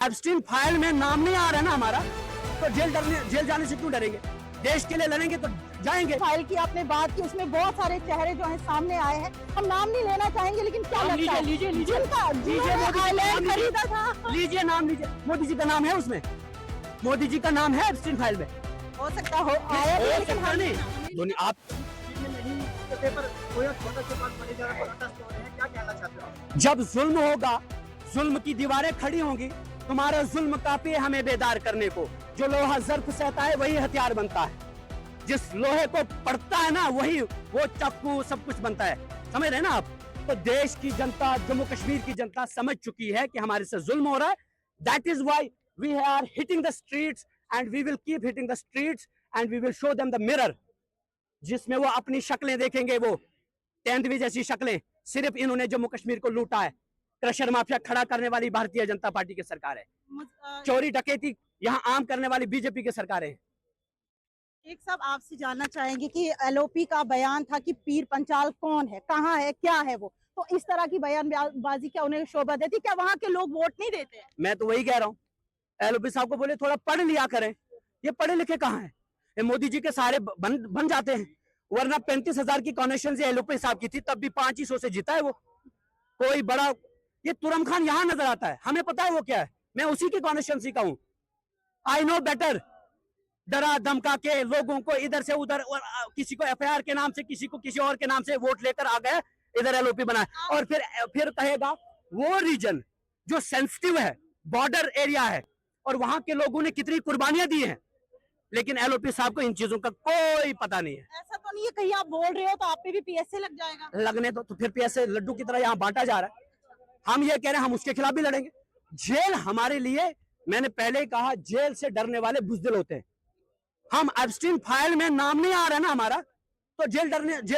Ebstein file में नाम नहीं आ रहा है ना हमारा, तो जेल जाने से क्यों डरेंगे? देश के लिए लड़ेंगे तो जाएंगे। फाइल की आपने बात की, उसमें बहुत सारे चेहरे जो हैं सामने आए हैं। हम नाम नहीं लेना चाहेंगे, लेकिन क्या लगता है जिन्होंने आइलैंड खरीदा था। लीजिए नाम लीजिए, मोदी जी का नाम है उसमें, मोदी जी का नाम है एब्स्टीन फाइल में। हो सकता हो आया भी, लेकिन हम नहीं आप जब जुल्म होगा, जुल्म की दीवारें खड़ी होंगी, तुम्हारा जुल्म काफी है हमें बेदार करने को। जो लोहा ज़र्फ सहता है वही हथियार बनता है, जिस लोहे को पड़ता है ना वही वो चाकू सब कुछ बनता है। समझ रहे हैं ना आप? तो देश की जनता, जम्मू कश्मीर की जनता समझ चुकी है कि हमारे से जुल्म हो रहा है। That is why we are hitting the streets and we will keep hitting the streets and we will show them the mirror, जिसमें वो अपनी शक्लें देखेंगे, वो तेंदुए जैसी शक्लें। सिर्फ इन्होंने जम्मू कश्मीर को लूटा है। क्रशर माफिया खड़ा करने वाली भारतीय जनता पार्टी की सरकार है, चोरी डकैती यहाँ आम करने वाली बीजेपी की सरकार है। एक साहब आपसे जानना चाहेंगे कि एलओपी का बयान था कि पीर पंचाल कौन है, कहाँ है, क्या है वो, तो इस तरह की बयानबाजी क्या उन्हें शोभा देती? क्या वहाँ के लोग वोट नहीं देते हैं? मैं तो वही कह रहा हूँ, एलओपी साहब को बोले थोड़ा पढ़ लिया करें। ये पढ़े लिखे कहाँ है? ये मोदी जी के सारे बन जाते हैं, वरना 35,000 की कॉन्स्टिट्यूंसी एलओपी साहब की थी, तब भी 500 से जीता है वो। कोई बड़ा ये तुरम खान यहाँ नजर आता है, हमें पता है वो क्या है। मैं उसी की कॉन्स्टिट्यूंसी का हूँ, आई नो बेटर। डरा धमका के लोगों को इधर से उधर, और किसी को एफआईआर के नाम से, किसी को किसी और के नाम से वोट लेकर आ गए, इधर एलओपी बना, और फिर कहेगा वो रीजन जो सेंसिटिव है, बॉर्डर एरिया है, और वहां के लोगों ने कितनी कुर्बानियां दी हैं, लेकिन एलओपी साहब को इन चीजों का कोई पता नहीं है। ऐसा तो नहीं है कहीं आप बोल रहे हो तो आप पे भी पीएसए लग जाएगा? लगने तो फिर पीएसए लड्डू की तरह यहाँ बांटा जा रहा है। हम ये कह रहे हैं हम उसके खिलाफ भी लड़ेंगे। जेल हमारे लिए, मैंने पहले ही कहा, जेल से डरने वाले बुजदिल होते हैं। हम एब्स्टीन फाइल में नाम नहीं आ रहा है ना हमारा, तो जेल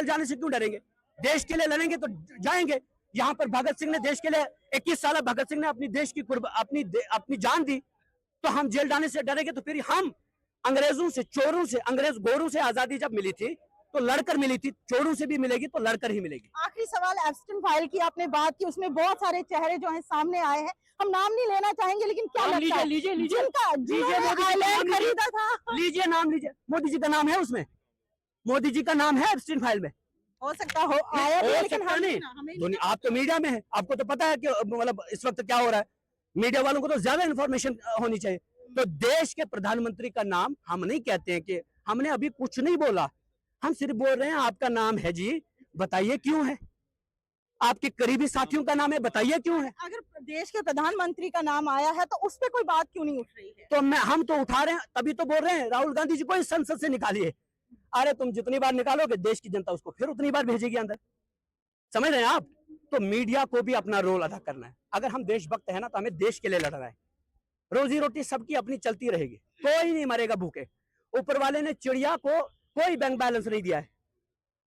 जाने से क्यों डरेंगे? देश के लिए लड़ेंगे तो जाएंगे। यहाँ पर भगत सिंह ने देश के लिए 21 साल भगत सिंह ने अपनी देश की अपनी जान दी, तो हम जेल जाने से डरेंगे? तो फिर हम अंग्रेजों से, चोरों से, अंग्रेज गोरों से आजादी जब मिली थी तो लड़कर मिली थी, चोरों से भी मिलेगी तो लड़कर ही मिलेगी। आखिरी सवाल, एब्स्टीन फाइल की आपने बात की, उसमें बहुत सारे चेहरे जो हैं सामने आए हैं। हम नाम नहीं लेना चाहेंगे, लेकिन क्या लगता है जिन्होंने आइलैंड खरीदा था। लीजिए नाम लीजिए, मोदी जी का नाम है उसमें, मोदी जी का नाम है एब्स्टीन फाइल में। हो सकता हो आया भी, लेकिन नहीं आप तो मीडिया में है, आपको तो पता है कि मतलब इस वक्त क्या हो रहा है। मीडिया वालों को तो ज्यादा इन्फॉर्मेशन होनी चाहिए। तो देश के प्रधानमंत्री का नाम हम नहीं कहते हैं कि हमने अभी कुछ नहीं बोला, हम सिर्फ बोल रहे हैं आपका नाम है जी, बताइए क्यों है। आपके करीबी साथियों का नाम है, बताइए क्यों है। अगर देश के प्रधानमंत्री का नाम आया है तो उस पर कोई बात क्यों नहीं उठ रही है? तो हम तो उठा रहे हैं, तभी तो बोल रहे हैं राहुल गांधी जी को इस संसद से निकालिए। अरे तुम जितनी बार निकालोगे देश की जनता उसको फिर उतनी बार भेजेगी अंदर। समझ रहे हैं आप? तो मीडिया को भी अपना रोल अदा करना है। अगर हम देशभक्त है ना तो हमें देश के लिए लड़ना है। रोजी रोटी सबकी अपनी चलती रहेगी, कोई नहीं मरेगा भूखे। ऊपर वाले ने चिड़िया को कोई बैंक बैलेंस नहीं दिया है।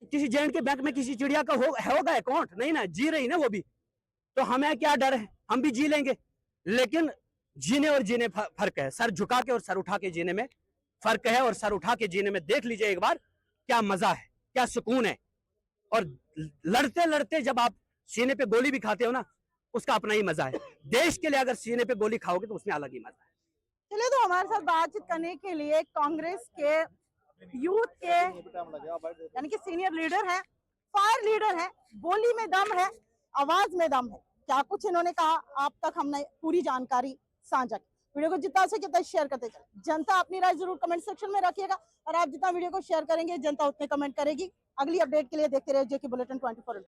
किसी जैन के बैंक में किसी चिड़िया का होगा अकाउंट? नहीं ना, जी रही ना वो भी। तो हमें क्या डर है, हम भी जी लेंगे। लेकिन जीने और जीने फर्क है, सर झुका के और सर उठा के जीने में फर्क है। और सर उठा के जीने में देख लीजिए एक बार क्या मजा है, क्या सुकून है। और लड़ते लड़ते जब आप सीने पे गोली भी खाते हो ना, उसका अपना ही मजा है। देश के लिए अगर सीने पे गोली खाओगे तो उसमें अलग ही मजा है। चलिए, तो हमारे साथ बातचीत करने के लिए कांग्रेस के यूथ के यानी कि सीनियर लीडर हैं, फायर लीडर हैं, बोली में दम है, आवाज में दम है। क्या कुछ इन्होंने कहा, आप तक हमने पूरी जानकारी साझा की। वीडियो को जितना से कितना शेयर करते चले। जनता अपनी राय जरूर कमेंट सेक्शन में रखिएगा, और आप जितना वीडियो को शेयर करेंगे जनता उतने कमेंट करेगी। अगली अपडेट के लिए देखते रहिए जेके बुलेटिन 24।